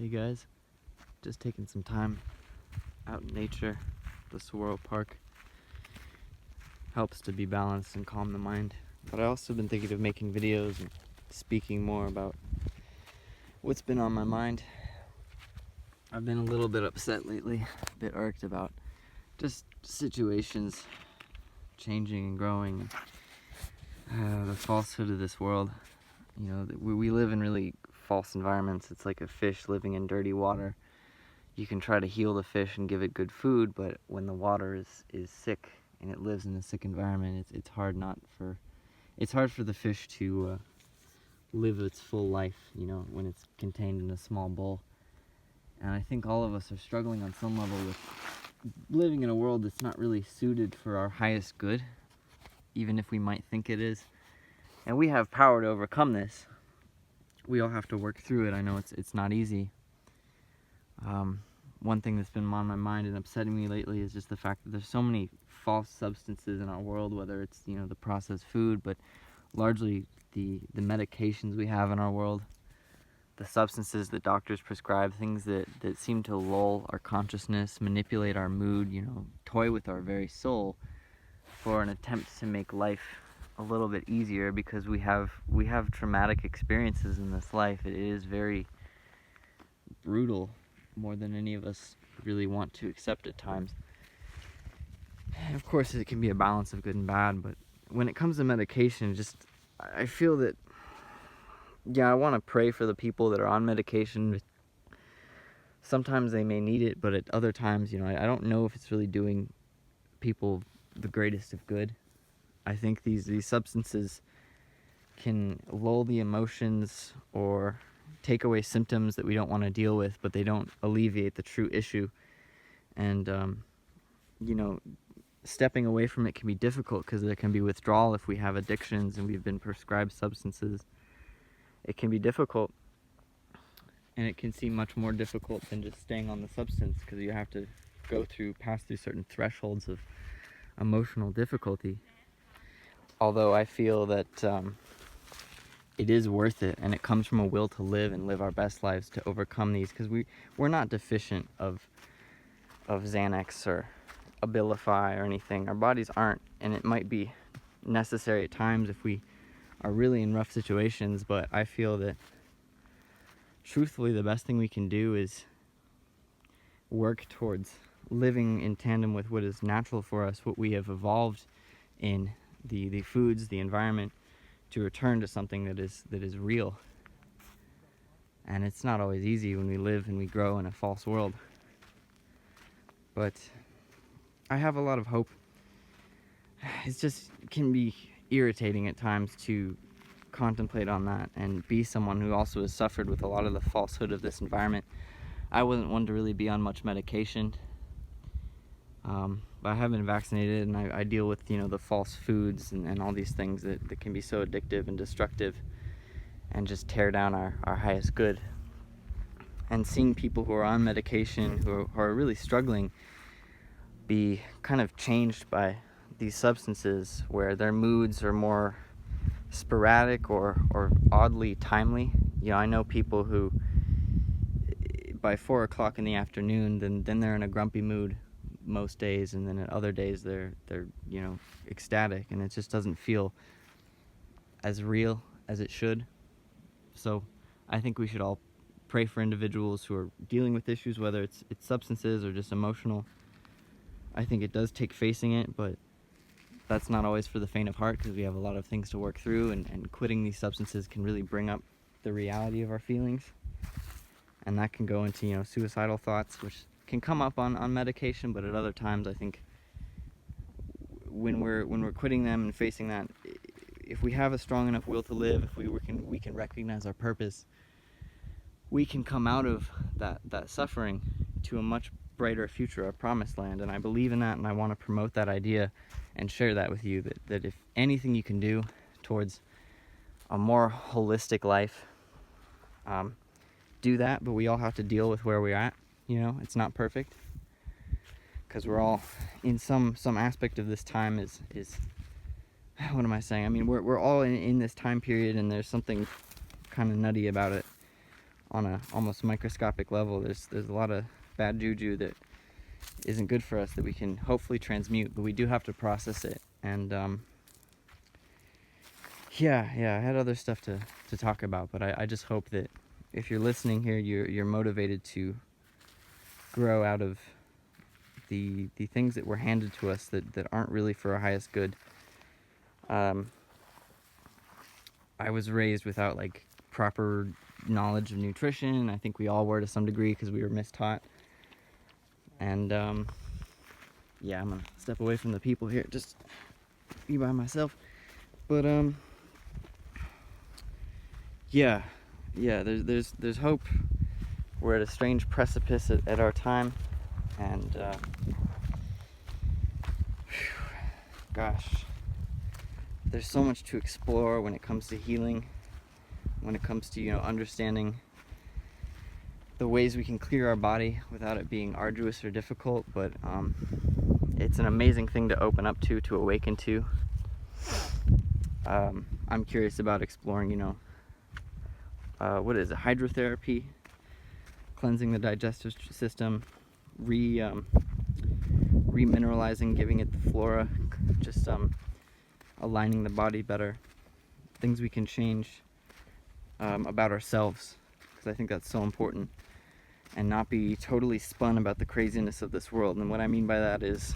Hey guys, just taking some time out in nature. The Saguaro Park helps to be balanced and calm the mind. But I also been thinking of making videos and speaking more about what's been on my mind. I've been a little bit upset lately, a bit irked about just situations changing and growing. The falsehood of this world. You know, we live in really false environments. It's like a fish living in dirty water. You can try to heal the fish and give it good food, but when the water is sick and it lives in a sick environment, it's hard for the fish to live its full life, you know, when it's contained in a small bowl. And I think all of us are struggling on some level with living in a world that's not really suited for our highest good, even if we might think it is. And we have power to overcome this. We all have to work through it. I know it's not easy. One thing that's been on my mind and upsetting me lately is just the fact that there's so many false substances in our world, whether it's, you know, the processed food, but largely the medications we have in our world, the substances that doctors prescribe, things that seem to lull our consciousness, manipulate our mood, you know, toy with our very soul for an attempt to make life a little bit easier, because we have traumatic experiences in this life. It is very brutal, more than any of us really want to accept at times. And of course it can be a balance of good and bad, but when it comes to medication, I feel that, yeah, I want to pray for the people that are on medication. Sometimes they may need it, but at other times, you know, I don't know if it's really doing people the greatest of good. I think these substances can lull the emotions or take away symptoms that we don't want to deal with, but they don't alleviate the true issue. And you know, stepping away from it can be difficult, because there can be withdrawal if we have addictions and we've been prescribed substances. It can be difficult, and it can seem much more difficult than just staying on the substance, because you have to pass through certain thresholds of emotional difficulty. Although I feel that it is worth it, and it comes from a will to live and live our best lives to overcome these, because we're not deficient of Xanax or Abilify or anything. Our bodies aren't, and it might be necessary at times if we are really in rough situations, but I feel that truthfully the best thing we can do is work towards living in tandem with what is natural for us, what we have evolved in the foods, the environment, to return to something that is real. And it's not always easy when we live and we grow in a false world. But I have a lot of hope. It just can be irritating at times to contemplate on that and be someone who also has suffered with a lot of the falsehood of this environment. I wasn't one to really be on much medication. But I have been vaccinated, and I deal with, you know, the false foods and all these things that can be so addictive and destructive and just tear down our highest good. And seeing people who are on medication, who are really struggling, be kind of changed by these substances, where their moods are more sporadic or oddly timely. You know, I know people who by 4 o'clock in the afternoon, then they're in a grumpy mood most days, and then at other days they're you know, ecstatic, and it just doesn't feel as real as it should. So I think we should all pray for individuals who are dealing with issues, whether it's substances or just emotional. I think it does take facing it, but that's not always for the faint of heart, because we have a lot of things to work through, and quitting these substances can really bring up the reality of our feelings, and that can go into, you know, suicidal thoughts, which can come up on medication. But at other times, I think when we're quitting them and facing that, if we have a strong enough will to live, if we can recognize our purpose, we can come out of that suffering to a much brighter future, a promised land. And I believe in that, and I want to promote that idea and share that with you, that if anything you can do towards a more holistic life, do that. But we all have to deal with where we're at. You know, it's not perfect, because we're all in some aspect of this time is what am I saying? I mean, we're all in this time period, and there's something kind of nutty about it. on a almost microscopic level. There's a lot of bad juju that isn't good for us that we can hopefully transmute, but we do have to process it. And yeah, I had other stuff to talk about, but I just hope that if you're listening here, you're motivated to grow out of the things that were handed to us that aren't really for our highest good. I was raised without like proper knowledge of nutrition. I think we all were to some degree because we were mistaught. And yeah, I'm gonna step away from the people here, just be by myself. But yeah, there's hope. We're at a strange precipice at our time, and gosh, there's so much to explore when it comes to healing, when it comes to, understanding the ways we can clear our body without it being arduous or difficult. But it's an amazing thing to open up to awaken to. I'm curious about exploring, what is it, hydrotherapy, cleansing the digestive system, remineralizing, giving it the flora, just aligning the body better, things we can change about ourselves, because I think that's so important, and not be totally spun about the craziness of this world. And what I mean by that is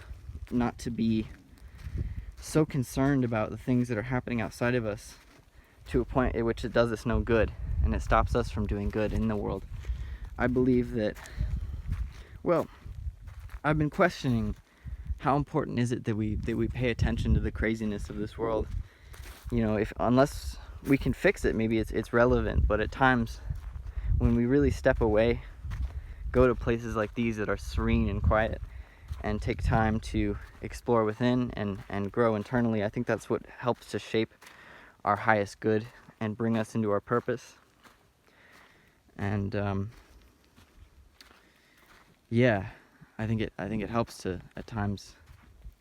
not to be so concerned about the things that are happening outside of us to a point at which it does us no good and it stops us from doing good in the world. I believe that, well, I've been questioning how important is it that we pay attention to the craziness of this world. Unless we can fix it, maybe it's relevant, but at times when we really step away, go to places like these that are serene and quiet, and take time to explore within and grow internally, I think that's what helps to shape our highest good and bring us into our purpose. And yeah, I think it helps to at times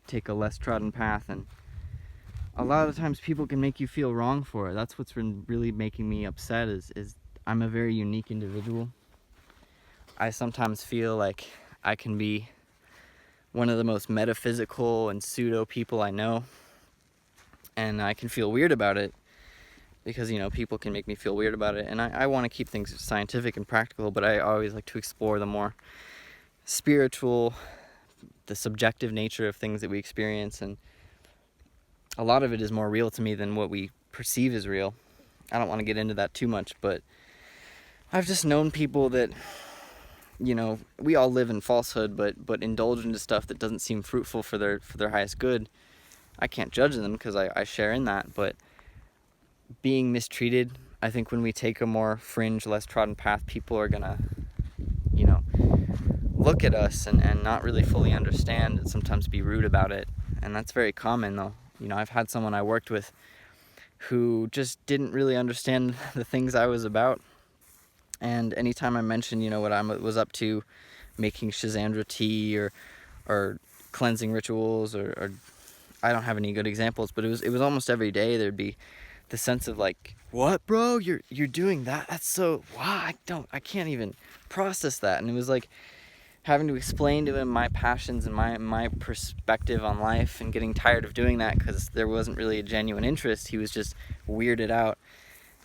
take a less trodden path, and a lot of the times people can make you feel wrong for it. That's what's been really making me upset is I'm a very unique individual. I sometimes feel like I can be one of the most metaphysical and pseudo people I know, and I can feel weird about it because people can make me feel weird about it, and I want to keep things scientific and practical, but I always like to explore the more spiritual, the subjective nature of things that we experience, and a lot of it is more real to me than what we perceive as real. I don't want to get into that too much, but I've just known people that, we all live in falsehood, but indulge into stuff that doesn't seem fruitful for their highest good. I can't judge them because I share in that, but being mistreated, I think when we take a more fringe, less trodden path, people are gonna, look at us and not really fully understand, and sometimes be rude about it. And that's very common though. I've had someone I worked with who just didn't really understand the things I was about. And anytime I mentioned, what I was up to, making Shazandra tea or cleansing rituals, or I don't have any good examples, but it was almost every day there'd be the sense of like, what, bro, you're doing that? That's so, wow, I can't even process that. And it was like having to explain to him my passions and my perspective on life, and getting tired of doing that because there wasn't really a genuine interest. He was just weirded out.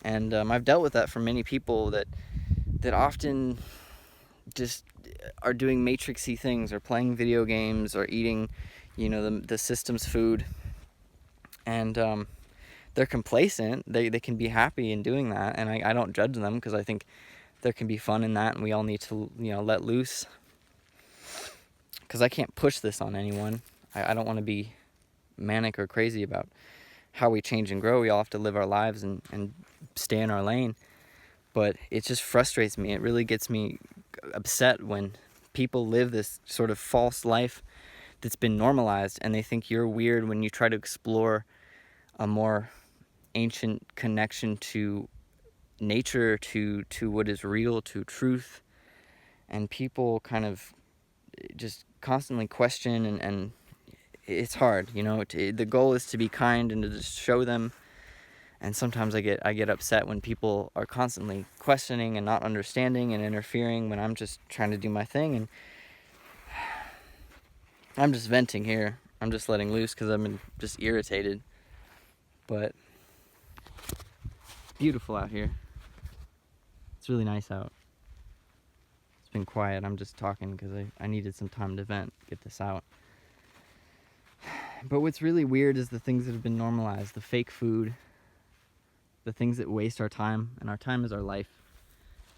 And I've dealt with that from many people that often just are doing matrixy things, or playing video games, or eating, the system's food. And they're complacent. They can be happy in doing that, and I don't judge them, because I think there can be fun in that, and we all need to, let loose. Because I can't push this on anyone. I don't want to be manic or crazy about how we change and grow. We all have to live our lives and stay in our lane. But it just frustrates me. It really gets me upset when people live this sort of false life that's been normalized, and they think you're weird when you try to explore a more ancient connection to nature, to what is real, to truth. And people kind of just constantly question, and it's hard, the goal is to be kind and to just show them And sometimes I get upset when people are constantly questioning and not understanding and interfering when I'm just trying to do my thing. And I'm just venting here. I'm just letting loose because I'm just irritated. But beautiful out here. It's really nice out. It's been quiet. I'm just talking because I needed some time to vent, get this out. But what's really weird is the things that have been normalized, the fake food, the things that waste our time, and our time is our life.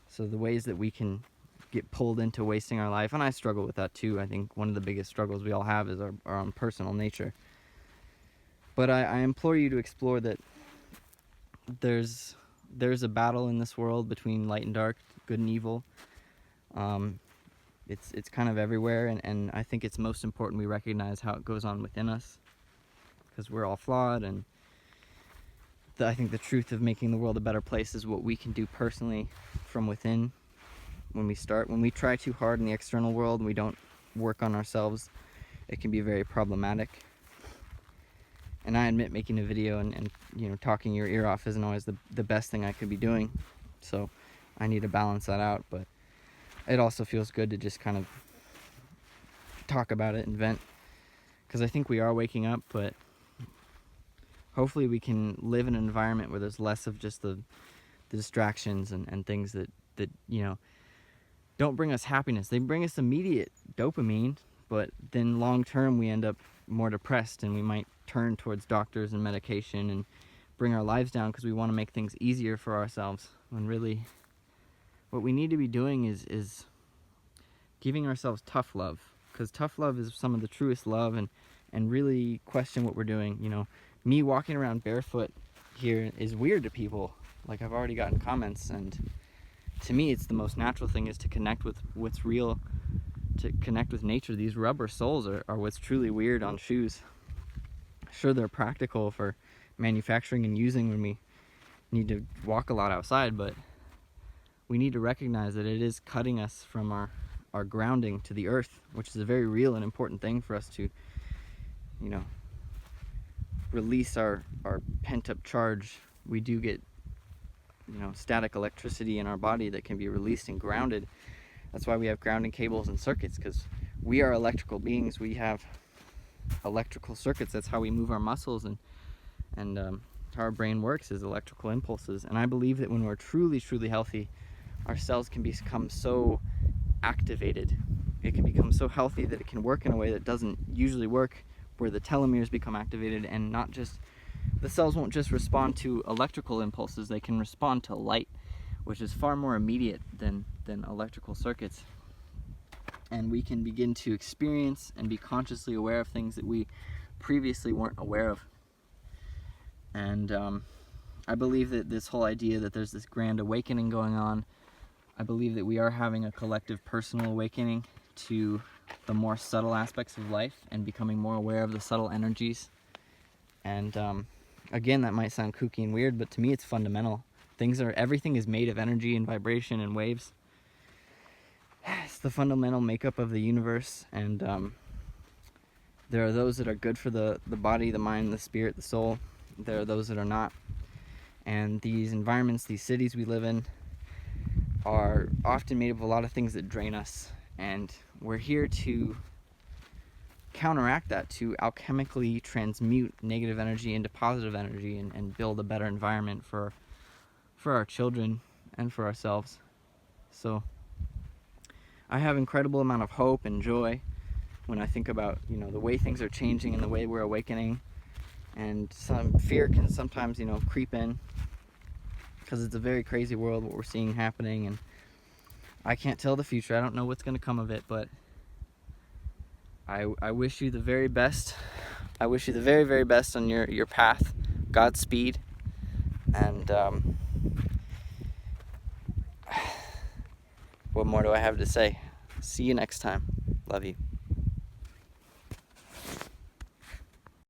So the ways that we can get pulled into wasting our life, and I struggle with that too. I think one of the biggest struggles we all have is our own personal nature. But I implore you to explore that there's a battle in this world between light and dark, good and evil. It's kind of everywhere, and I think it's most important we recognize how it goes on within us, because we're all flawed. And I think the truth of making the world a better place is what we can do personally from within. When we try too hard in the external world and we don't work on ourselves, it can be very problematic. And I admit making a video and talking your ear off isn't always the best thing I could be doing, so I need to balance that out. But it also feels good to just kind of talk about it and vent, because I think we are waking up, but hopefully we can live in an environment where there's less of just the distractions and things that don't bring us happiness. They bring us immediate dopamine, but then long term we end up more depressed, and we might turn towards doctors and medication and bring our lives down because we want to make things easier for ourselves, when really what we need to be doing is giving ourselves tough love, because tough love is some of the truest love, and really question what we're doing. Me walking around barefoot here is weird to people. Like, I've already gotten comments, and to me it's the most natural thing, is to connect with what's real, to connect with nature. These rubber soles are what's truly weird on shoes. Sure, they're practical for manufacturing and using when we need to walk a lot outside, but we need to recognize that it is cutting us from our grounding to the earth, which is a very real and important thing for us to release our pent-up charge. We do get static electricity in our body that can be released and grounded. That's why we have grounding cables and circuits, because we are electrical beings. We have electrical circuits. That's how we move our muscles, and how our brain works is electrical impulses. And I believe that when we're truly healthy, our cells can become so activated. It can become so healthy that it can work in a way that doesn't usually work, where the telomeres become activated, and not just the cells won't just respond to electrical impulses, they can respond to light, which is far more immediate than electrical circuits. And we can begin to experience and be consciously aware of things that we previously weren't aware of. And I believe that this whole idea that there's this grand awakening going on, I believe that we are having a collective personal awakening to the more subtle aspects of life and becoming more aware of the subtle energies. And again, that might sound kooky and weird, but to me it's fundamental. Everything is made of energy and vibration and waves. It's the fundamental makeup of the universe, and there are those that are good for the body, the mind, the spirit, the soul. There are those that are not. And these environments, these cities we live in, are often made of a lot of things that drain us. And we're here to counteract that, to alchemically transmute negative energy into positive energy, and build a better environment for our children and for ourselves. So I have incredible amount of hope and joy when I think about the way things are changing and the way we're awakening. And some fear can sometimes creep in, because it's a very crazy world what we're seeing happening, and I can't tell the future. I don't know what's going to come of it, but I wish you the very best. I wish you the very, very best on your path. Godspeed. And what more do I have to say? See you next time. Love you.